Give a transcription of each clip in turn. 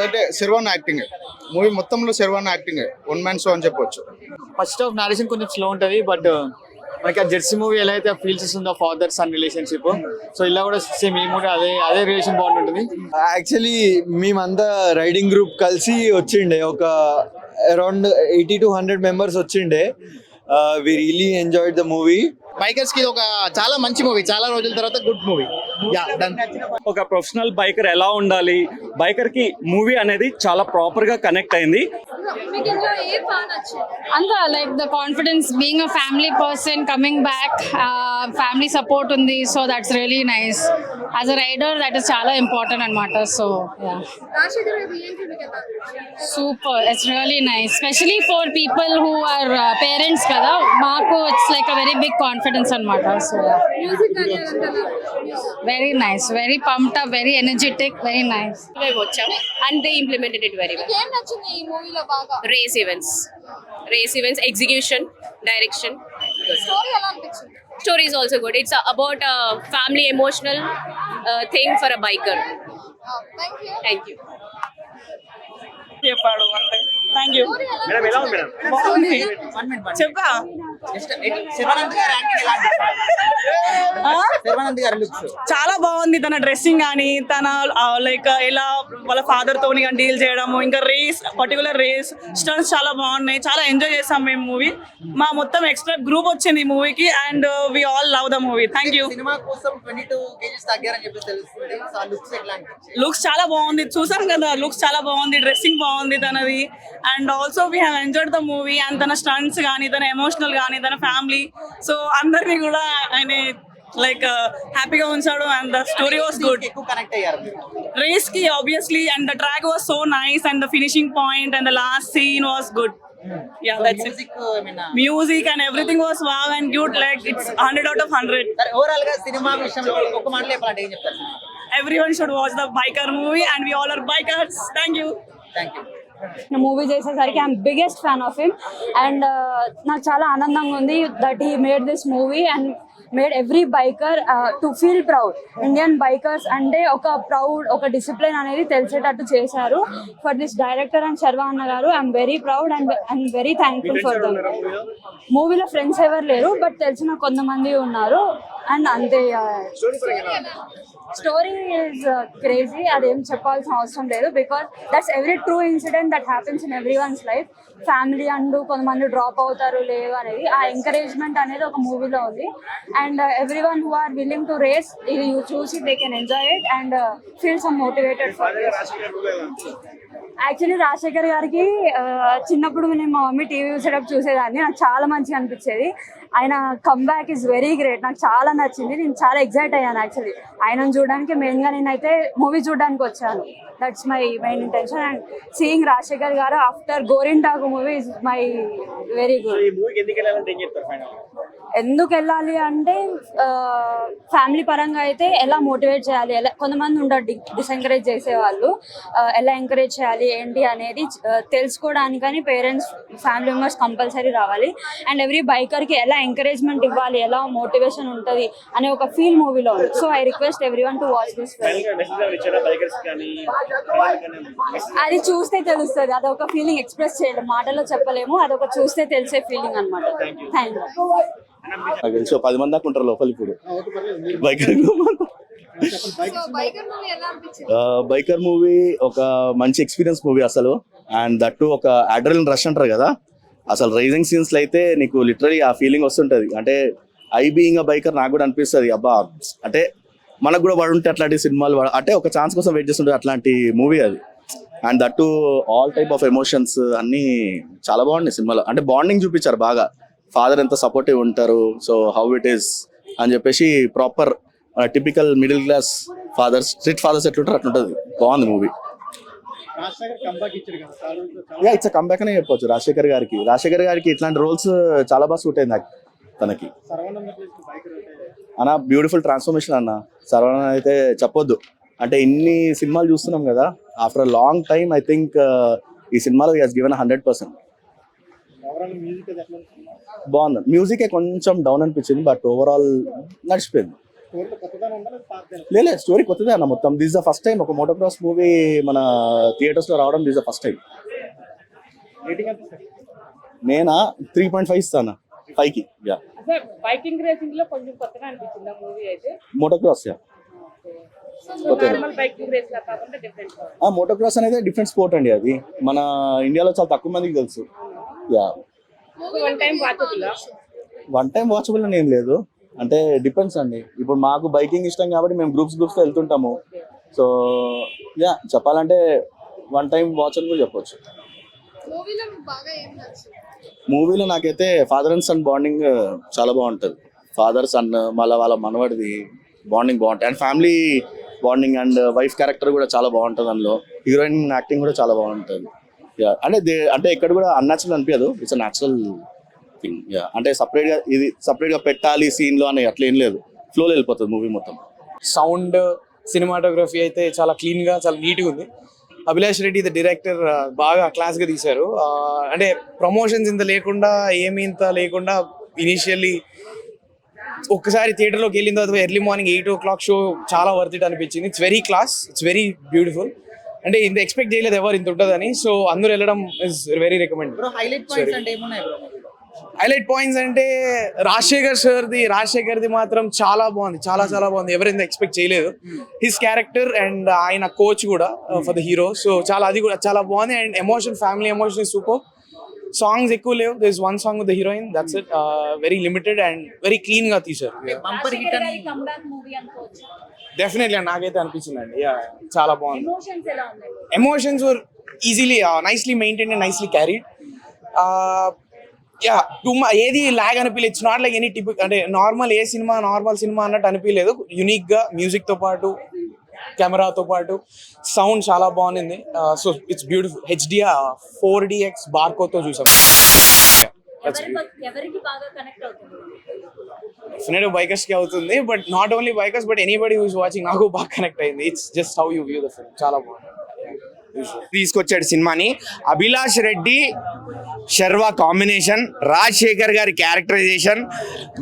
అంటే Sharwan acting, movie మొత్తంలో Sharwan acting one man show అని చెప్పొచ్చు. ఫస్ట్ ఆఫ్ నారేషన్ కొంచెం స్లో ఉంటుంది, బట్ మనకి ఆ జెర్సీ మూవీ ఎలా అయితే ఫీల్స్ ఇస్తుందో ఫాదర్ సన్ రిలేషన్షిప్, సో ఇలా కూడా సేమ్ ఈ మూవీ అదే రిలేషన్ బాగుంటుంది. యాక్చువల్లీ మేమంతా రైడింగ్ గ్రూప్ కలిసి వచ్చిండే, ఒక అరౌండ్ 80 to 100 members వచ్చిండే. We really enjoyed the movie. Bikers కి ఒక చాలా మంచి మూవీ, చాలా రోజుల తర్వాత గుడ్ మూవీ. ఒక ప్రొఫెషనల్ బైకర్ ఎలా ఉండాలి, బైకర్ కి మూవీ అనేది చాలా ప్రాపర్ గా కనెక్ట్ అయింది. అంతా like the confidence, being a family person coming back, family support ఉంది, so that's really nice. As a rider that is చాలా ఇంపార్టెంట్ అనమాట. So super, it's really nice, specially for people who are parents కదా, మాకు it's like a very big confidence అనమాట. So very nice, very pumped up, very energetic, very nice. వచ్చాం and they implemented it very well. ఏం నచ్చింది ఈ మూవీలో బాగా? Race events, execution, direction. Story ఎలా అనిపించింది? Story is also good. It's about a family emotional thing for a biker. Thank you. చెప్పాడు అంతే. Thank you. చెప్పా చాలా బాగుంది. తన డ్రెస్సింగ్ కానీ, తన లైక్ ఎలా వాళ్ళ ఫాదర్ తోని డీల్ చేయడము, ఇంకా పర్టికులర్ రేస్ స్టంట్స్ చాలా బాగున్నాయి. చాలా ఎంజాయ్ చేసాం మేము మూవీ. మా మొత్తం ఎక్స్ట్రా గ్రూప్ వచ్చింది ఈ మూవీకి and we all love the movie. Thank you. Looks చాలా బాగుంది, చూసాం కదా, లుక్స్ చాలా బాగుంది, డ్రెస్సింగ్ బాగుంది తనది. And also we have enjoyed the movie. And తన స్టంట్స్ కానీ, తన ఎమోషనల్ కానీ, తన ఫ్యామిలీ, సో అందరినీ కూడా ఆయన లైక్ హ్యాపీగా ఉంచాడు. And the story was good. Race కి obviously, and the track was so nice, and the finishing point and the last scene was good. Yeah, that's it. Music and everything was wow and good. Like it's 100 out of 100. Overall ga cinema vishayamlo oka maatlo cheppalante em cheptaru? Everyone should watch the biker movie and we all are bikers. Thank you. Movie చేసేసరికి I'm biggest fan of him and నాకు చాలా ఆనందంగా ఉంది that he made this movie and made every biker to feel proud. Indian bikers అంటే ఒక proud, ఒక discipline అనేది తెలిసేటట్టు చేశారు. For this director and Sharwa అన్న గారు I'm very proud and very thankful for them. మూవీలో ఫ్రెండ్స్ ఎవరు లేరు, బట్ తెలిసిన కొంతమంది ఉన్నారు అండ్ అంతే. స్టోరీ ఈజ్ క్రేజీ, అదేం చెప్పాల్సిన అవసరం లేదు, because that's every true incident that happens in everyone's life. Family and కొంతమంది డ్రాప్ అవుతారు లేదు అనేది, ఆ ఎంకరేజ్మెంట్ అనేది ఒక మూవీలో ఉంది. And everyone who are willing to race, ఇది చూసి they can enjoy it and feel some motivated for this. Actually Rajasekhar గారికి చిన్నప్పుడు నేను మా మమ్మీ టీవీ చూసేటప్పుడు చూసేదాన్ని, నాకు చాలా మంచిగా అనిపించేది. ఆయన కమ్బ్యాక్ ఈజ్ వెరీ గ్రేట్, నాకు చాలా నచ్చింది. నేను చాలా ఎక్సైట్ అయ్యాను యాక్చువల్లీ ఆయనను చూడడానికి. మెయిన్గా నేనైతే మూవీ చూడడానికి వచ్చాను, that's my main intention. And seeing Rajasekhar గారు ఆఫ్టర్ గోరింటాకు movie is my very good. ఎందుకు వెళ్ళాలి అంటే ఫ్యామిలీ పరంగా అయితే ఎలా మోటివేట్ చేయాలి, ఎలా కొంతమంది ఉండరు డిసెంకరేజ్ చేసేవాళ్ళు, ఎలా ఎంకరేజ్ చేయాలి ఏంటి అనేది తెలుసుకోవడానికని పేరెంట్స్, ఫ్యామిలీ మెంబర్స్ కంపల్సరీ రావాలి. అండ్ ఎవ్రీ బైకర్కి ఎలా ఎంకరేజ్మెంట్ ఇవ్వాలి, ఎలా మోటివేషన్ ఉంటుంది అనే ఒక ఫీల్ మూవీలో ఉంది. So I request every one to watch this film. అది చూస్తే తెలుస్తుంది, అదొక ఫీలింగ్ ఎక్స్ప్రెస్ చేయలేము, మాటలో చెప్పలేము, అదొక చూస్తే తెలిసే ఫీలింగ్ అనమాట. Thank you. నాకు తెలిసి 10 మంది దాకా ఉంటారు లోపల ఇప్పుడు బైకర్ మూవీ. ఒక మంచి ఎక్స్పీరియన్స్ మూవీ అసలు. అండ్ దట్టు ఒక అడ్రినలిన్ రష్ అంటారు కదా, అసలు రైజింగ్ సీన్స్ లో అయితే నీకు లిటరలీ ఆ ఫీలింగ్ వస్తుంటది. అంటే ఐ బీయింగ్ అ బైకర్ నాకు కూడా అనిపిస్తుంది, అబ్బా అంటే మనకు కూడా పడుంటే అట్లాంటి సినిమాలు, అంటే ఒక ఛాన్స్ కోసం వెయిట్ చేస్తుంటే అట్లాంటి మూవీ అది. And that all type of emotions అన్ని చాలా బాగున్నాయి సినిమాలో. అంటే బాండింగ్ చూపించారు బాగా, ఫాదర్ ఎంత సపోర్టివ్ ఉంటారు, సో హౌ ఇట్ ఈస్ అని చెప్పేసి proper typical middle class fathers, street fathers ఎట్లుంటారు అట్లుంటుంది. బాగుంది మూవీ. ఇట్స్ కంబ్యాక్ అనే చెప్పొచ్చు రాజశేఖర్ గారికి ఇట్లాంటి రోల్స్ చాలా బాగా సూట్ అయింది తనకి. అన్న బ్యూటిఫుల్ ట్రాన్స్ఫర్మేషన్ అన్న. సర్వణ అయితే చెప్పొద్దు, అంటే ఇన్ని సినిమాలు చూస్తున్నాం కదా, after a long time I think ఈ సినిమాలో హి హస్ గివెన్ 100%. బాగుంది. మ్యూజికే కొంచెం డౌన్ అనిపించింది, బట్ ఓవరాల్ నడిచిపోయింది. లేదు స్టోరీ కొత్తదే అన్న మొత్తం. దిస్ ద ఫస్ట్ టైం ఒక మోటోక్రాస్ మూవీ మన థియేటర్స్ లో రావడం. This the first time. నేనా 3.5 ఇస్తాను 5కి. యా బైకింగ్ రేసింగ్ లో కొంచెం కొత్తగా అనిపించింది మూవీ అయితే. మోటోక్రాస్ యా నార్మల్ బైకింగ్ రేస్ లా కాకుండా డిఫరెంట్. మోటోక్రాస్ అనేది డిఫరెంట్ స్పోర్ట్ అండి. అది మన ఇండియాలో చాలా తక్కువ మందికి తెలుసు. యా వన్ టైం వాచబుల్ అని ఏం లేదు, అంటే డిపెండ్స్ అండి. ఇప్పుడు మాకు బైకింగ్ ఇష్టం కాబట్టి మేము గ్రూప్స్ తో వెళ్తుంటాము. సో యా చెప్పాలంటే వన్ టైం వాచ్ అని కూడా చెప్పొచ్చు. మూవీలో నాకైతే ఫాదర్ అండ్ సన్ బాండింగ్ చాలా బాగుంటుంది. ఫాదర్ సన్ మళ్ళీ వాళ్ళ మనవడిది బాండింగ్ బాగుంటుంది. And family bonding and wife character కూడా చాలా బాగుంటుంది. అందులో హీరోయిన్ యాక్టింగ్ కూడా చాలా బాగుంటుంది. అంటే ఎక్కడ కూడా అన్యాచురల్ అనిపించదు. It's a natural thing. అంటే సపరేట్ గా పెట్టాలి సీన్ లో అని అట్లా ఏం లేదు, ఫ్లోలో వెళ్ళిపోతుంది మూవీ మొత్తం. సౌండ్ సినిమాటోగ్రఫీ అయితే చాలా క్లీన్ గా చాలా నీట్ గా ఉంది. అభిలాష్ రెడ్డి ద డైరెక్టర్ బాగా క్లాస్ గా తీశారు. అంటే ప్రమోషన్స్ ఇంత లేకుండా ఏమి ఇంత లేకుండా ఇనిషియల్లీ ఒక్కసారి థియేటర్లోకి వెళ్ళిన తర్వాత ఎర్లీ మార్నింగ్ 8 o'clock షో చాలా వర్త్ ఇట్ అనిపించింది. It's very class, it's very beautiful. అంటే ఇంత ఎక్స్పెక్ట్ చేయలేదు ఎవరు ఇంత ఉంటుందని. సో అందరూ వెళ్ళడం is very recommend. Highlight points అంటే ఏమున్నాయి బ్రో? హైలైట్ పాయింట్స్ అంటే రాజశేఖర్ది మాత్రం చాలా బాగుంది, చాలా బాగుంది. ఎవరైనా ఎక్స్పెక్ట్ చేయలేదు. హిస్ క్యారెక్టర్ అండ్ ఆయన కోచ్ కూడా ఫర్ ద హీరో. సో అది కూడా చాలా బాగుంది. And family emotion is super. Songs ఎక్కువ లేవు. This one song with the heroine, that's it. Very limited and very clean గా తీశారు. డెఫినెట్లీ నాకైతే అనిపించిందండి. చాలా బాగుంది. Emotions were easily nicely maintain and nicely carried. ఏది లాగ్ అనిపించలేదు. ఇట్స్ నాట్ లైక్ ఎనీ టిపిక్, అంటే నార్మల్ సినిమా అన్నట్టు అనిపించలేదు. యూనిక్ గా మ్యూజిక్ తో పాటు కెమెరాతో పాటు సౌండ్ చాలా బాగుంది. So it's beautiful. HDR 4DX బార్కోతో చూసాం. డెఫినెట్గా బైకర్స్ కి అవుతుంది, but not only bikers but anybody who is watching. నాకు బాగా కనెక్ట్ అయింది. It's just how you view the film. చాలా బాగుంది. తీసుకొచ్చాడు సినిమాని. అభిలాష్ రెడ్డి శర్వా కాంబినేషన్, రాజశేఖర్ గారి క్యారెక్టరైజేషన్,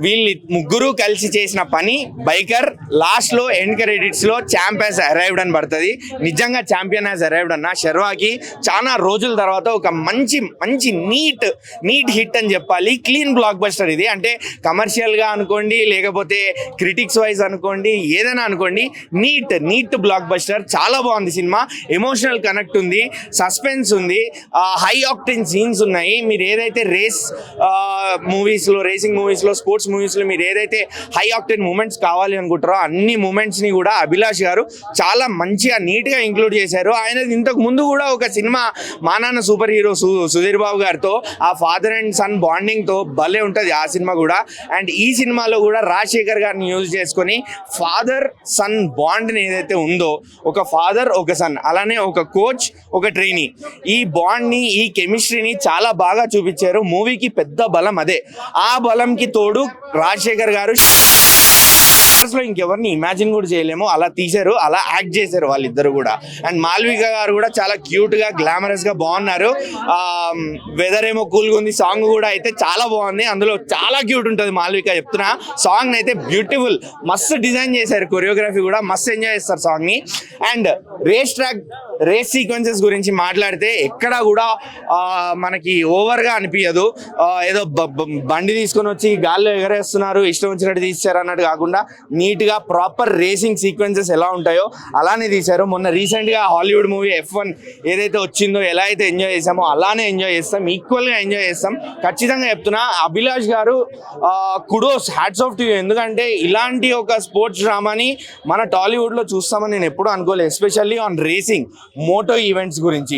వీళ్ళు ముగ్గురు కలిసి చేసిన పని బైకర్. లాస్ట్ లో ఎండ్ క్రెడిట్స్ లో ఛాంప్ హ్యాస్ అరైవ్డ్ అని పడుతుంది. నిజంగా ఛాంపియన్ హ్యాస్ అరైవ్డ్ అన్న. శర్వాకి చాలా రోజుల తర్వాత ఒక మంచి నీట్ హిట్ అని చెప్పాలి. క్లీన్ బ్లాక్ బస్టర్ ఇది. అంటే కమర్షియల్ గా అనుకోండి, లేకపోతే క్రిటిక్స్ వైజ్ అనుకోండి, ఏదైనా అనుకోండి, నీట్ బ్లాక్ బస్టర్. చాలా బాగుంది సినిమా. ఎమోషనల్ కనెక్ట్ ఉంది, సస్పెన్స్ ఉంది, హై ఆక్టెన్ సీన్స్ ఉన్నాయి. మీరు ఏదైతే రేసింగ్ మూవీస్ లో స్పోర్ట్స్ మూవీస్ లో మీరు ఏదైతే హై ఆక్టెన్ మూమెంట్స్ కావాలి అనుకుంటారో అన్ని మూమెంట్స్ ని కూడా అభిలాష్ గారు చాలా మంచిగా నీట్ గా ఇంక్లూడ్ చేశారు. ఆయన ఇంతకు ముందు కూడా ఒక సినిమా మా నాన్న సూపర్ హీరో సుధీర్ బాబు గారితో ఆ ఫాదర్ అండ్ సన్ బాండింగ్ తో భలే ఉంటది ఆ సినిమా కూడా. అండ్ ఈ సినిమాలో కూడా రాజశేఖర్ గారిని యూజ్ చేసుకొని ఫాదర్ సన్ బాండ్ ని ఏదైతే ఉందో, ఒక ఫాదర్ ఒక సన్, అలానే ఒక కోచ్ ఒక ట్రైనీ, ఈ బాండ్ ని ఈ కెమిస్ట్రీని చాలా బాగా చూపించారు. మూవీకి పెద్ద బలం అదే. ఆ బలంకి తోడు రాజశేఖర్ గారు లో ఇంకెవరిని ఇమాజిన్ కూడా చేయలేము, అలా తీశారు, అలా యాక్ట్ చేశారు వాళ్ళిద్దరు కూడా. అండ్ మాల్విక గారు కూడా చాలా క్యూట్ గా గ్లామరస్ గా బాగున్నారు. వెదర్ ఏమో కూల్ గా ఉంది. సాంగ్ కూడా అయితే చాలా బాగుంది. అందులో చాలా క్యూట్ ఉంటుంది మాల్విక, చెప్తున్నా. సాంగ్ అయితే బ్యూటిఫుల్, మస్తు డిజైన్ చేశారు. కొరియోగ్రఫీ కూడా మస్తు ఎంజాయ్ చేస్తారు సాంగ్ ని. అండ్ రేస్ సీక్వెన్సెస్ గురించి మాట్లాడితే ఎక్కడా కూడా మనకి ఓవర్ గా అనిపించదు. ఏదో బండి తీసుకొని వచ్చి గాల్లో ఎగరేస్తున్నారు, ఇష్టం వచ్చినట్టు తీశారు అన్నట్టు కాకుండా నీట్ గా ప్రాపర్ రేసింగ్ సీక్వెన్సెస్ ఎలా ఉంటాయో అలానే తీశారు. మొన్న రీసెంట్ గా హాలీవుడ్ మూవీ F1 ఏదైతే వచ్చిందో, ఎలా అయితే ఎంజాయ్ చేసామో అలానే ఎంజాయ్ చేస్తాం, ఈక్వల్ గా ఎంజాయ్ చేస్తాం. ఖచ్చితంగా చెప్తున్నా, అభిలాష్ గారు kudos, hats off to you. ఎందుకంటే ఇలాంటి ఒక స్పోర్ట్స్ డ్రామాని మన టాలీవుడ్ లో చూస్తామని నేను ఎప్పుడూ అనుకోలేదు, especially on racing moto events గురించి.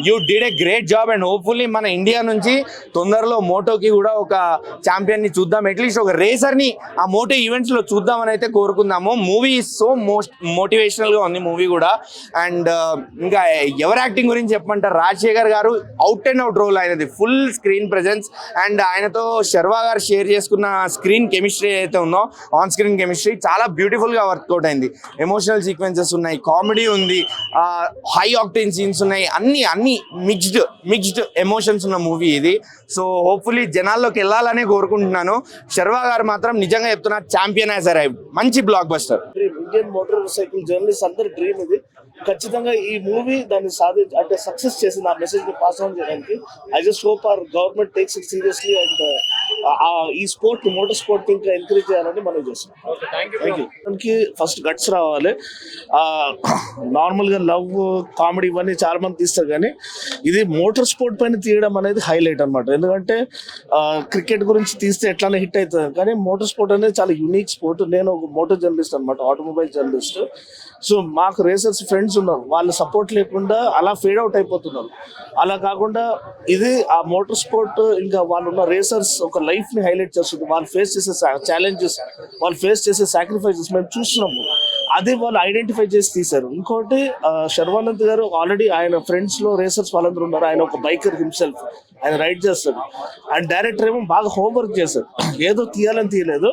You did a great job. And hopefully మన ఇండియా నుంచి తొందరలో మోటోకి కూడా ఒక ఛాంపియన్ ని చూద్దాం, అట్లీస్ట్ ఒక రేసర్ ని ఆ మోటో ఈవెంట్స్ లో చూద్దామని అయితే కోరుకుందాము. మూవీ సో మోటివేషనల్ గా ఉంది మూవీ కూడా. అండ్ ఇంకా ఎవరి యాక్టింగ్ గురించి చెప్పమంటారు, రాజశేఖర్ గారు అవుట్ అండ్ అవుట్ రోల్, ఆయనది ఫుల్ స్క్రీన్ ప్రెజెన్స్. అండ్ ఆయనతో శర్వా గారు షేర్ చేసుకున్న స్క్రీన్ కెమిస్ట్రీ అయితే ఉందో, ఆన్ స్క్రీన్ కెమిస్ట్రీ చాలా బ్యూటిఫుల్ గా వర్కౌట్ అయింది. ఎమోషనల్ సీక్వెన్సెస్ ఉన్నాయి, కామెడీ ఉంది, హై ఆక్టేన్ సీన్స్ ఉన్నాయి, అన్ని మిక్స్డ్ ఎమోషన్స్ ఉన్న మూవీ ఇది. సో హోప్ఫుల్లీ జనాల్లోకి వెళ్ళాలనే కోరుకుంటున్నాను. శర్వా గారు మాత్రం నిజంగా చెప్తున్నా ఛాంపియన్ హ్యాస్ అరైవ్డ్. మంచి block buster. Indian motor cycle journalist అందరి డ్రీమ్ ఇది. ఖచ్చితంగా ఈ మూవీ దాన్ని అంటే సక్సెస్ చేసింది ఆ మెసేజ్ ని పాస్ ఆన్ చేయడానికి. I just hope our government takes it seriously and ఈ స్పోర్ట్ మోటార్ స్పోర్ట్ ఇంకా ఎంకరేజ్ చేయాలని మనం చేస్తున్నాం. Thank you. ఫస్ట్ గట్స్ రావాలి. నార్మల్ గా లవ్ కామెడీ ఇవన్నీ చాలా మంది తీస్తారు, కానీ ఇది మోటార్ స్పోర్ట్ పైన తీయడం అనేది హైలైట్ అనమాట. ఎందుకంటే క్రికెట్ గురించి తీస్తే ఎట్లానే హిట్ అవుతుంది, కానీ మోటార్ స్పోర్ట్ అనేది చాలా యూనిక్ స్పోర్ట్. నేను ఒక మోటార్ జర్నలిస్ట్ అనమాట, ఆటోమొబైల్ జర్నలిస్ట్. సో మాకు రేసర్స్ ఫ్రెండ్స్ ఉన్నారు, వాళ్ళ సపోర్ట్ లేకుండా అలా ఫేడ్ అవుట్ అయిపోతున్నారు. అలా కాకుండా ఇది ఆ మోటార్ స్పోర్ట్ ఇంకా వాళ్ళు ఉన్న రేసర్స్ ఒక లైఫ్ ని హైలైట్ చేస్తుంది. వాళ్ళు ఫేస్ చేసే ఛాలెంజెస్, వాళ్ళు ఫేస్ చేసే సాక్రిఫైసెస్ మేము చూస్తున్నాము. అదే వాళ్ళు ఐడెంటిఫై చేసి తీశారు. ఇంకోటి శర్వానంద్ గారు ఆల్రెడీ ఆయన ఫ్రెండ్స్ లో రేసర్స్ వాళ్ళందరూ ఉన్నారు. ఆయన ఒక బైకర్ హిమ్సెల్ఫ్, ఆయన రైడ్ చేస్తాడు. అండ్ డైరెక్టర్ ఏమో బాగా హోంవర్క్ చేశారు. ఏదో తీయాలని తీయలేదు,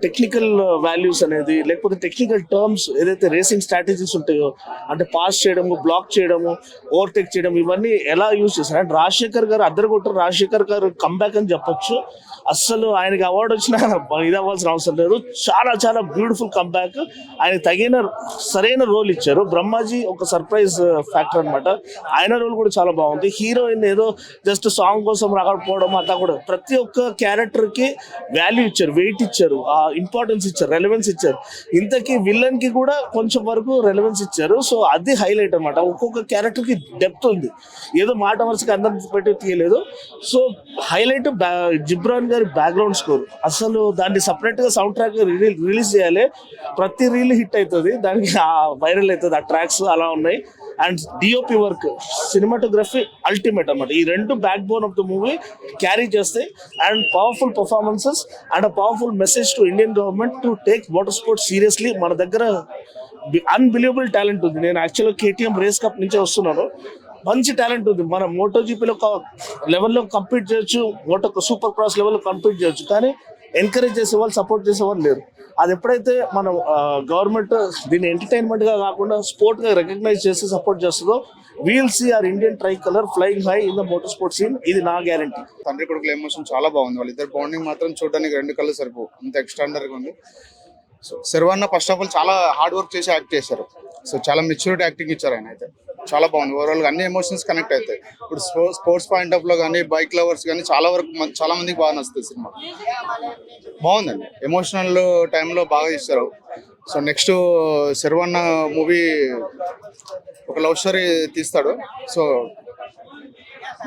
టెక్నికల్ వాల్యూస్ అనేది లేకపోతే టెక్నికల్ టర్మ్స్ ఏదైతే రేసింగ్ స్ట్రాటజీస్ ఉంటాయో, అంటే పాస్ చేయడము, బ్లాక్ చేయడము, ఓవర్టేక్ చేయడం, ఇవన్నీ ఎలా యూజ్ చేస్తారు. అండ్ రాజశేఖర్ గారు అద్దరు కొట్టారు. రాజశేఖర్ గారు కంబ్యాక్ అని చెప్పొచ్చు. అస్సలు ఆయనకి అవార్డు వచ్చినా ఇది అవ్వాల్సిన అవసరం లేదు. చాలా చాలా బ్యూటిఫుల్ కంబ్యాక్. ఆయన తగిన సరైన రోల్ ఇచ్చారు. బ్రహ్మాజీ ఒక సర్ప్రైజ్ ఫ్యాక్టర్ అనమాట. ఆయన రోల్ కూడా చాలా బాగుంది. హీరోయిన్ ఏదో జస్ట్ సాంగ్ కోసం రాకపోవడం అట్లా కూడా ప్రతి ఒక్క క్యారెక్టర్ కి వాల్యూ ఇచ్చారు, వెయిట్ ఇచ్చారు, ఇంపార్టెన్స్ ఇచ్చారు, రెలవెన్స్ ఇచ్చారు. ఇంతకీ విలన్ కి కూడా కొంచెం వరకు రెలవెన్స్ ఇచ్చారు. సో అది హైలైట్ అనమాట. ఒక్కొక్క క్యారెక్టర్ కి డెప్త్ ఉంది, ఏదో మాట వరుసకి అందరికి పెట్టి తీయలేదు. సో హైలైట్ జిబ్రాన్ గారి బ్యాక్గ్రౌండ్ స్కోర్. అసలు దాన్ని సపరేట్ గా సౌండ్ ట్రాక్ రిలీజ్ చేయాలి. ప్రతి రీల్ హిట్ అవుతుంది, దానికి వైరల్ అవుతుంది. ఆ ట్రాక్స్ అలా ఉన్నాయి. And DOP work, cinematography ultimate అన్నమాట. ఈ రెండు backbone of the movie carry చేస్తాయి. And powerful performances and powerful message to Indian government to take motor sport seriously. మన దగ్గర అన్బిలీవబుల్ టాలెంట్ ఉంది. నేను యాక్చువల్గా కేటీఎం రేస్ కప్ నుంచే వస్తున్నాను. మంచి టాలెంట్ ఉంది. మనం మోటో జీపీలో లెవెల్లో కంపీట్ చేయొచ్చు, మోటో సూపర్ క్రాస్ లెవెల్లో కంపీట్ చేయొచ్చు, కానీ ఎంకరేజ్ చేసేవాళ్ళు, సపోర్ట్ చేసేవాళ్ళు లేరు. అది ఎప్పుడైతే మనం గవర్నమెంట్ దీన్ని ఎంటర్టైన్మెంట్ గా కాకుండా స్పోర్ట్ గా రికగ్నైజ్ చేసి సపోర్ట్ చేస్తుందో, we'll see our Indian tricolour flying high in the motor sport scene. ఇది నా గ్యారంటీ. తండ్రి కొడుకుల ఎమోషన్ చాలా బాగుంది. వాళ్ళిద్దరు బాండింగ్ మాత్రం చూడడానికి రెండు కళ్ళు సరిపో, అంత ఎక్స్ట్రాండర్ గా ఉంది. సో శర్వాన్న ఫస్ట్ ఆఫ్ ఆల్ చాలా హార్డ్ వర్క్ చేసి యాక్ట్ చేశారు. సో చాలా మెచ్యూరిటీ యాక్టింగ్ ఇచ్చారు ఆయన అయితే. చాలా బాగుంది. ఓవరాల్ గా అన్ని ఎమోషన్స్ కనెక్ట్ అవుతాయి. ఇప్పుడు స్పోర్ట్స్ పాయింట్ ఆఫ్ లో కానీ, బైక్ లవర్స్ కానీ చాలా వరకు చాలా మందికి బాగా నచ్చుతుంది సినిమా. బాగుందండి. ఎమోషనల్ టైంలో బాగా ఇస్తారు. సో నెక్స్ట్ శర్వాన్న మూవీ ఒక లవ్ స్టోరీ తీస్తాడు. సో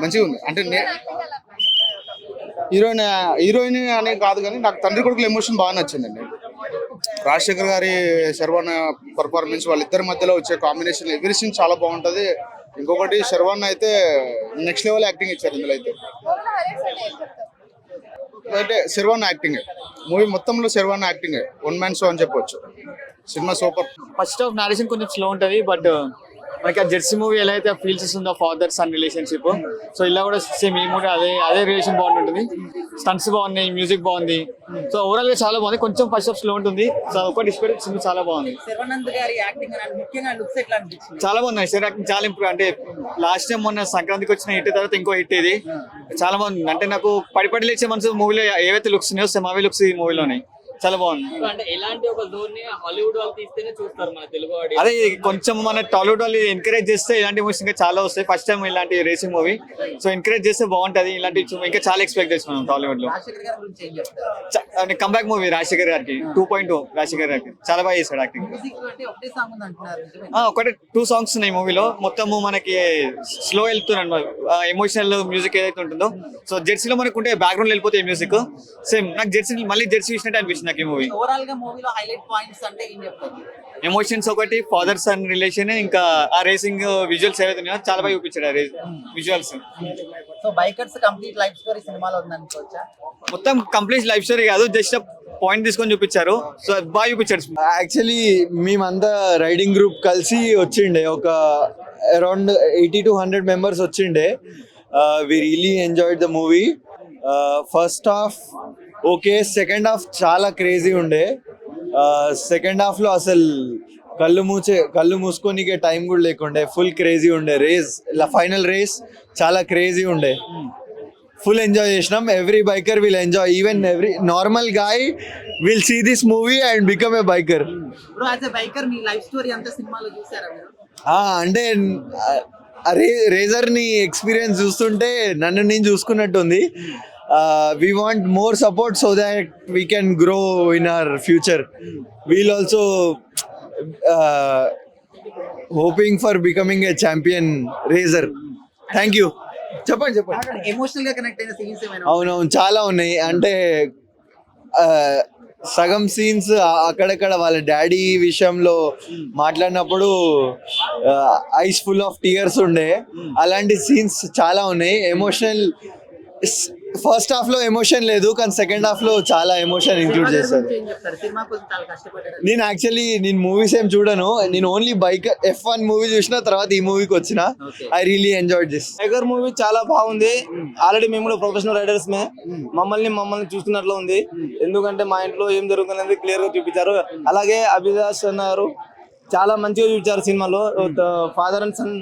మంచిగా ఉంది. అంటే హీరోయిన్ అనే కాదు, కానీ నాకు తండ్రి కొడుకుల ఎమోషన్ బాగా నచ్చిందండి. రాజశేఖర్ గారి శర్వాన్న పర్ఫార్మెన్స్, వాళ్ళిద్దరి మధ్యలో వచ్చే కాంబినేషన్, ఎవ్రీథింగ్ చాలా బాగుంటది. ఇంకొకటి శర్వాన్న అయితే నెక్స్ట్ లెవెల్ యాక్టింగ్ ఇచ్చారు ఇందులో అయితే. అంటే శర్వాన్న యాక్టింగ్, మూవీ మొత్తంలో శర్వాన్న యాక్టింగ్ వన్ మ్యాన్ షో అని చెప్పొచ్చు. Cinema super. First of narration కొంచెం స్లో ఉంటుంది, బట్ మనకి ఆ జెర్సీ మూవీ ఎలా అయితే ఫీల్స్ ఇస్తుందో ఫాదర్ సన్ రిలేషన్షిప్, సో ఇలా కూడా సేమ్ ఈ మూవీ అదే రిలేషన్ బాగుంటుంది. స్టంట్స్ బాగున్నాయి, మ్యూజిక్ బాగుంది. సో ఓవరాల్ గా చాలా బాగుంది. కొంచెం ఫస్ట్ ఆఫ్ స్లో ఉంటుంది. సో ఒకటి ఇష్టపడి సినిమా చాలా బాగుంది. శర్వానంద్ గారి యాక్టింగ్ ముఖ్యంగా లుక్స్ ఎట్లా అనిపించింది? చాలా బాగుంది. శరీర యాక్టింగ్ చాలా ఇంప్రూవ్. అంటే లాస్ట్ టైం మొన్న సంక్రాంతికి వచ్చిన హిట్ తర్వాత ఇంకో హిట్ ఇది చాలా బాగుంది. అంటే నాకు పడి లేచే మనసు మూవీలో ఏవైతే లుక్స్ ఉన్నాయో సేమ్ అవే లుక్స్ ఈ మూవీలోనే చాలా బాగుంది. అంటే ఎలాంటి ఒక జోన్ ని హాలీవుడ్ వాళ్ళు తీస్తేనే చూస్తారు మన తెలుగు ఆడియన్స్. అదే కొంచెం మన టాలీవుడ్ వాళ్ళు ఎంకరేజ్ చేస్తే ఇలాంటి మూవీస్ ఇంకా చాలా వస్తాయి. ఫస్ట్ టైం ఇలాంటి రేసింగ్ మూవీ, సో ఎంకరేజ్ చేస్తే బాగుంటది. ఇలాంటి ఇంకా చాలా ఎక్స్పెక్ట్ చేస్తున్నాం టాలీవుడ్ లో. కంబ్యాక్ మూవీ రాజశేఖర్ గారికి 2.0 రాజశేఖర్ గారికి చాలా బాగా చేశాడు యాక్టింగ్. ఒకటే 2 సాంగ్స్ ఉన్నాయి మూవీలో. మొత్తము మనకి స్లో వెళ్తున్నాడు, ఎమోషనల్ మ్యూజిక్ ఏదైతే ఉంటుందో. సో జెర్సీలో మనకు ఉంటే బ్యాక్గ్రౌండ్ వెళ్ళిపోతే మ్యూజిక్ సేమ్ నాకు మళ్ళీ జెర్సీ చూసినట్టు అనిపిస్తుంది నాకు ఈ మూవీ. ఓవరాల్ గా మూవీలో హైలైట్ పాయింట్స్ అంటే ఏం చెప్తారు? ఎమోషన్స్ ఒకటి, ఫాదర్ సన్ రిలేషన్, ఇంకా ఆ రేసింగ్ విజువల్స్ ఏవైతే ఉన్నాయో చాలా బాగా చూపించాడు ఆ visuals. So bikers complete life story సినిమాలో ఉందనుకోవచ్చా? మొత్తం కంప్లీట్ లైఫ్ స్టోరీ కాదు, జస్ట్ పాయింట్ తీసుకొని చూపించారు. సో బాగా చూపించారు. యాక్చువల్లీ మేమంతా రైడింగ్ గ్రూప్ కలిసి వచ్చిండే, ఒక అరౌండ్ 80 to 100 మెంబర్స్ వచ్చిండే. We really enjoyed the movie. First half okay, second half చాలా క్రేజీ ఉండే. సెకండ్ హాఫ్ లో అసలు కళ్ళు మూసుకోనికే టైం కూడా లేకుండే, ఫుల్ క్రేజీ ఉండే. రేస్ ఫైనల్ రేస్ చాలా క్రేజీ ఉండే. ఫుల్ ఎంజాయ్ చేసినాం. Every biker will enjoy, even every normal guy will see this movie and become a biker. Bro as a biker మీ లైఫ్ స్టోరీ అంతా సినిమాలో చూసారా మీరు? అంటే రేజర్ ని ఎక్స్పీరియన్స్ చూస్తుంటే నన్ను నేను చూసుకున్నట్టుంది. We want more support so that we can grow in our future. We'll also hoping for becoming a champion racer. Thank you. చెప్పండి. ఎమోషనల్ గా కనెక్ట్ అయిన సీన్స్ ఏమైనా? అవునవును, చాలా ఉన్నాయి. అంటే సగం సీన్స్ అక్కడక్కడ వాళ్ళ డాడీ విషయంలో మాట్లాడినప్పుడు ఐస్ ఫుల్ ఆఫ్ టీయర్స్ ఉండే. అలాంటి సీన్స్ చాలా ఉన్నాయి. ఎమోషనల్ ఫస్ట్ హాఫ్ లో ఎమోషన్ లేదు, కానీ సెకండ్ హాఫ్ లో చాలా ఎమోషన్ ఇంక్లూడ్ చేశారు. నేను మూవీస్ ఏం చూడను, నేను ఓన్లీ బైక్ F1 మూవీ చూసిన తర్వాత ఈ మూవీకి వచ్చిన. I really enjoyed this. Tiger movie చాలా బాగుంది. ఆల్రెడీ మేము కూడా ప్రొఫెషనల్ రైడర్స్ మమ్మల్ని చూస్తున్నట్లు ఉంది. ఎందుకంటే మా ఇంట్లో ఏం జరుగుతున్నది క్లియర్ గా చూపించారు. అలాగే అభిలాష్ అన్నారు చాలా మంచిగా చూపించారు సినిమాలో. ఫాదర్ అండ్ సన్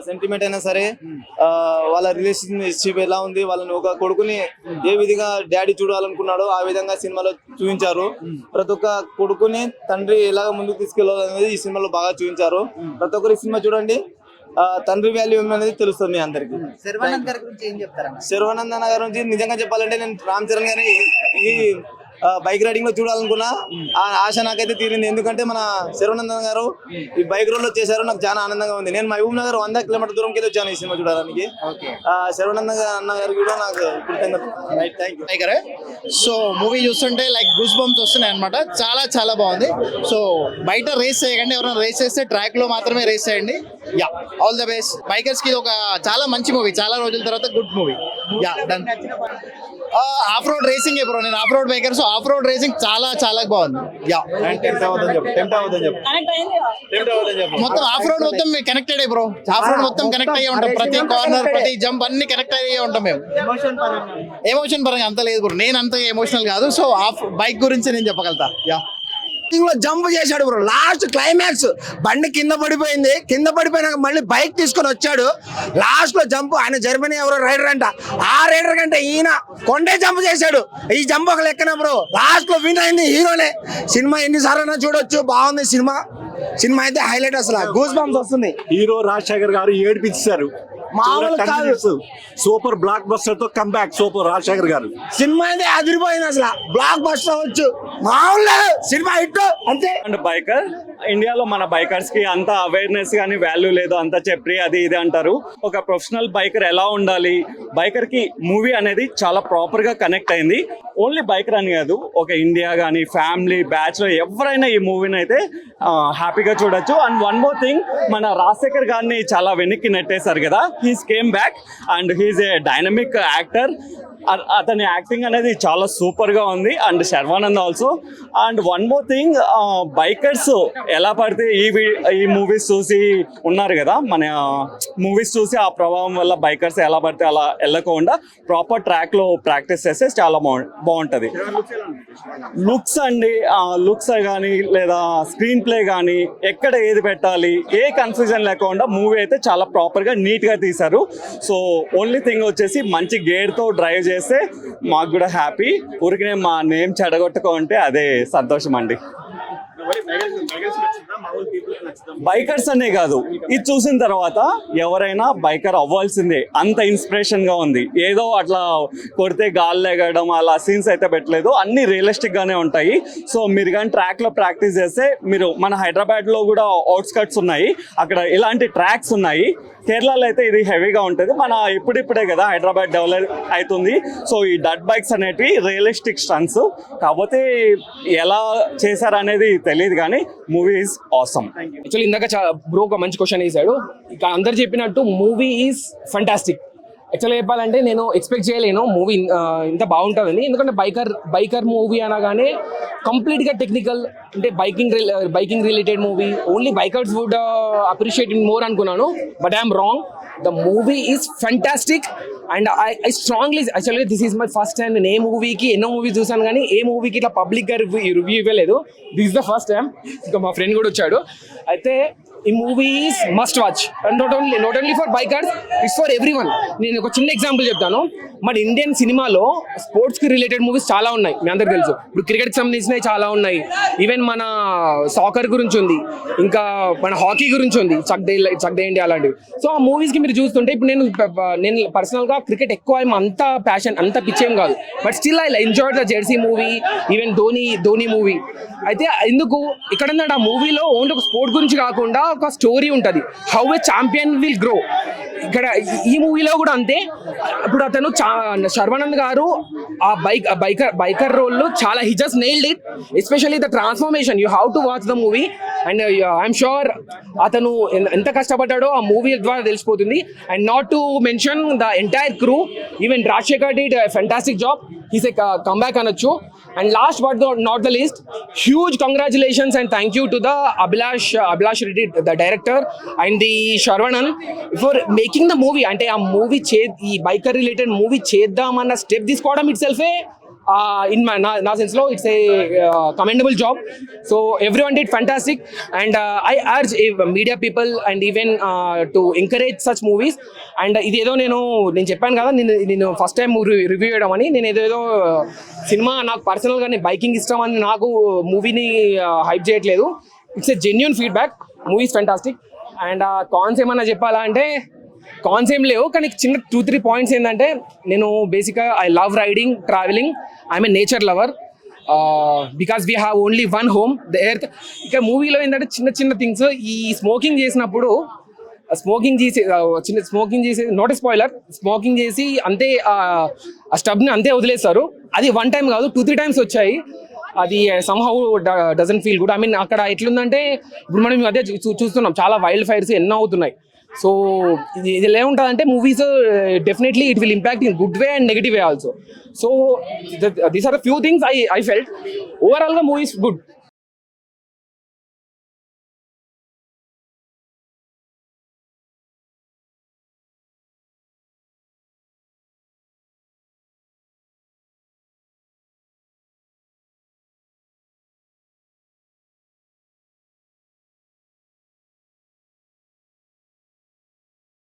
సెంటిమెంట్ అయినా సరే, వాళ్ళ రిలేషన్షిప్ ఎలా ఉంది, వాళ్ళని ఒక కొడుకుని ఏ విధంగా డాడీ చూడాలనుకున్నాడో ఆ విధంగా సినిమాలో చూపించారు. ప్రతి ఒక్క కొడుకుని తండ్రి ఎలాగ ముందుకు తీసుకెళ్లాలనేది ఈ సినిమాలో బాగా చూపించారు. ప్రతి ఒక్కరి సినిమా చూడండి, తండ్రి వాల్యూ అనేది తెలుస్తుంది మీ అందరికి. శర్వానంద్ గారి గురించి ఏం చెప్తారా? శర్వానంద్ అన్న గారి గురించి నిజంగా చెప్పాలంటే నేను రామ్ చరణ్ గారి ఈ బైక్ రైడింగ్ లో చూడాలనుకున్నా ఆ ఆశ నాకైతే తీరింది. ఎందుకంటే మన శర్వానందన్ గారు ఈ బైక్ రోడ్ లో చేశారు, నాకు చాలా ఆనందంగా ఉంది. నేను మహబూబ్ నగర్ 100 కిలోమీటర్ దూరంకి వెళ్ళి వచ్చాను ఈ సినిమా చూడడానికి. శర్వానందన్ అన్న గారు కూడా నాకు టైగర్. సో మూవీ చూస్తుంటే లైక్ గూస్ బంప్స్ వస్తున్నాయి అనమాట. చాలా చాలా బాగుంది. సో బయట రేస్ చేయకండి, ఎవరైనా రేస్ చేస్తే ట్రాక్ లో మాత్రమే రేస్ చేయండి. Yeah, all the best. Bikers కి ఇది ఒక చాలా మంచి మూవీ, చాలా రోజుల తర్వాత good movie. Yeah, done. Off road racing bro, నేను off road biker, so off road racing చాలా చాలా బాగుంది. యా, మొత్తం ఆఫ్ రోడ్ మొత్తం కనెక్టెడ్ బ్రో. ఆఫ్ రోడ్ మొత్తం కనెక్ట్ అయ్యి ఉంటాం, ప్రతి కార్నర్ ప్రతి జంప్ అన్ని కనెక్ట్ అయ్యి ఉంటాం మేము. ఎమోషన్ పరంగా అంత లేదు బ్రో, నేను అంత ఎమోషనల్ కాదు. సో ఆఫ్ బైక్ గురించి నేను చెప్పగలుగుతా. యా, జంప్ చేశాడు బ్రో. లాస్ట్ క్లైమాక్స్ బండి కింద పడిపోయింది, కింద పడిపోయినాక మళ్ళీ బైక్ తీసుకొని వచ్చాడు. లాస్ట్ లో జంప్, ఆయన జర్మనీ ఎవరో రైడర్ అంట, ఆ రైడర్ కంటే ఈయన కొండే జంప్ చేశాడు. ఈ జంప్ ఒక లెక్కన బ్రో. లాస్ట్ లో విన్ అయింది హీరోనే. సినిమా ఎన్నిసార్లు చూడొచ్చు, బాగుంది సినిమా. సినిమా అయితే హైలైట్, అసలు గూస్ బంప్స్ వస్తుంది. హీరో రాజశేఖర్ గారు ఏడిపించారు, సూపర్ బ్లాక్ బస్టర్ తో కమ్ బ్యాక్ సూపర్ రాజశేఖర్ గారు. సినిమా అయితే అదిరిపోయింది, అసలు బ్లాక్ బస్టర్ అవ్వచ్చు, మామూలు సినిమా హిట్ అంతే. అండ్ బైకర్ ఇండియాలో మన బైకర్స్ కి అంత అవేర్నెస్ కానీ వాల్యూ లేదు, అంత చెప్పి అది ఇది అంటారు. ఒక ప్రొఫెషనల్ బైకర్ ఎలా ఉండాలి, బైకర్ కి మూవీ అనేది చాలా ప్రాపర్ గా కనెక్ట్ అయింది. ఓన్లీ బైకర్ అని కాదు, ఒక ఇండియా కానీ ఫ్యామిలీ బ్యాచ్లర్ ఎవరైనా ఈ మూవీని అయితే హ్యాపీగా చూడొచ్చు. అండ్ వన్ మోర్ థింగ్, మన రాజశేఖర్ గారిని చాలా వెనక్కి నెట్టేశారు కదా, he's came back and he's a dynamic actor. అతని యాక్టింగ్ అనేది చాలా సూపర్ గా ఉంది. And Sharwanand also. And one more thing, bikers ఎలా పడితే ఈ మూవీస్ చూసి ఉన్నారు కదా, మన మూవీస్ చూసి ఆ ప్రభావం వల్ల బైకర్స్ ఎలా పడితే అలా వెళ్ళకుండా ప్రాపర్ ట్రాక్ లో ప్రాక్టీస్ చేస్తే చాలా బాగుంటది. లుక్స్ అండి, లుక్స్ కానీ లేదా స్క్రీన్ ప్లే కానీ ఎక్కడ ఏది పెట్టాలి ఏ కన్ఫ్యూజన్ లేకుండా మూవీ అయితే చాలా ప్రాపర్ గా నీట్ గా తీశారు. సో ఓన్లీ థింగ్ వచ్చేసి మంచి గేర్ తో డ్రైవ్ చేస్తే మాకు కూడా హ్యాపీ. ఊరికనే మా నేమ్ చెడగొట్టుకుంటే అదే సంతోషం అండి. బైకర్స్ అనే కాదు, ఇది చూసిన తర్వాత ఎవరైనా బైకర్ అవ్వాల్సిందే, అంత ఇన్స్పిరేషన్ గా ఉంది. ఏదో అట్లా కొడితే గాల్లో ఎగడం అలా సీన్స్ అయితే పెట్టలేదు, అన్ని రియలిస్టిక్ గానే ఉంటాయి. సో మీరు కానీ ట్రాక్ లో ప్రాక్టీస్ చేస్తే, మీరు మన హైదరాబాద్ లో కూడా అవుట్స్కట్స్ ఉన్నాయి, అక్కడ ఇలాంటి ట్రాక్స్ ఉన్నాయి. కేరళలో అయితే ఇది హెవీగా ఉంటుంది. మన ఇప్పుడిప్పుడే కదా హైదరాబాద్ డెవలప్ అవుతుంది. సో ఈ డట్ బైక్స్ అనేటివి రియలిస్టిక్ స్టన్స్, కాకపోతే ఎలా చేశారనేది తెలియదు, కానీ మూవీ ఈజ్ ఆసమ్. యాక్చువల్లీ ఇందాక బ్రో ఒక మంచి క్వశ్చన్ వేసాడు. ఇక అందరు చెప్పినట్టు మూవీ ఈజ్ ఫంటాస్టిక్. యాక్చువల్గా చెప్పాలంటే నేను ఎక్స్పెక్ట్ చేయలేను మూవీ ఇంత బాగుంటుందని. ఎందుకంటే బైకర్ మూవీ అనగానే కంప్లీట్గా టెక్నికల్, అంటే biking related movie, only bikers would appreciate more అనుకున్నాను. But I'm wrong. The movie is fantastic and I strongly, actually this is my first time. నేను ఏ మూవీకి ఎన్నో మూవీస్ చూసాను కానీ ఏ మూవీకి ఇట్లా పబ్లిక్గా రివ్యూ ఇవ్వలేదు. This is the first time. ఇంకా మా ఫ్రెండ్ కూడా వచ్చాడు. అయితే ఈ movie is must watch. Not only for bikers, it's for every one. నేను ఒక చిన్న ఎగ్జాంపుల్ చెప్తాను. మన ఇండియన్ సినిమాలో స్పోర్ట్స్ కి రిలేటెడ్ మూవీస్ చాలా ఉన్నాయి, మీ అందరికి తెలుసు. ఇప్పుడు క్రికెట్ కి సంబంధించినవి చాలా ఉన్నాయి, ఈవెన్ మన సాకర్ గురించి ఉంది, ఇంకా మన హాకీ గురించి ఉంది, చక్ దే ఇండియా అలాంటివి. సో ఆ మూవీస్ కి మీరు చూస్తుంటే, ఇప్పుడు నేను పర్సనల్ గా క్రికెట్ ఎక్కువ అంత ప్యాషన్ అంత పిచ్చేం కాదు, but still I enjoy the Jersey movie, even Dhoni movie. అయితే ఎందుకు ఇక్కడ ఆ మూవీలో ఓన్లీ ఒక స్పోర్ట్ గురించి కాకుండా ఒక స్టోరీ ఉంటుంది, how a champion will grow. ఇక్కడ ఈ మూవీలో కూడా అంతే. ఇప్పుడు అతను శర్వానంద్ గారు ఆ బైకర్ రోల్ చాలా he just nailed it, especially the transformation. You have to watch the movie and I'm sure అతను ఎంత కష్టపడ్డాడో ఆ మూవీ ద్వారా తెలిసిపోతుంది. And not to mention the entire crew, even Rajasekhar did fantastic job, he's A comeback అనొచ్చు. And last but not the least, huge congratulations and thank you to the Abhilash Reddy, the director, and the Sharvanan for making the movie. Ante aa movie ee biker related movie cheddam anna step తీసుకోవడం itself in na sense lo it's a commendable job. So everyone did fantastic, and I urge media people and even to encourage such movies. And ఇదేదో నేను చెప్పాను కదా, నేను first time review చేయడం అని. నేను ఏదేదో సినిమా నాకు పర్సనల్గా బైకింగ్ ఇష్టం అని నాకు మూవీని హైప్ చేయట్లేదు. It's a genuine feedback. Movie is fantastic. And cons ఏమన్నా చెప్పాలా అంటే కాన్స్ ఏం లేవు, కానీ చిన్న 2-3 పాయింట్స్ ఏంటంటే, నేను బేసిక్గా I love riding, travelling, I'm a nature lover, because we have only one home, the earth. ఇక మూవీలో ఏంటంటే చిన్న థింగ్స్, ఈ స్మోకింగ్ చేసినప్పుడు స్మోకింగ్ చేసి నాట్ స్పాయిలర్, స్మోకింగ్ చేసి అంతే ఆ స్టబ్ని అంతే వదిలేస్తారు. అది 1 time కాదు, 2-3 times వచ్చాయి. అది somehow doesn't feel good. I mean అక్కడ ఎట్లుందంటే, ఇప్పుడు మనం అదే చూస్తున్నాం, చాలా వైల్డ్ ఫైర్స్ ఎన్నో అవుతున్నాయి. సో ఇది ఏముంటుందంటే, movies definitely it will impact in good way and negative way also. So these are the few things I felt. ఓవరాల్గా మూవీస్ గుడ్.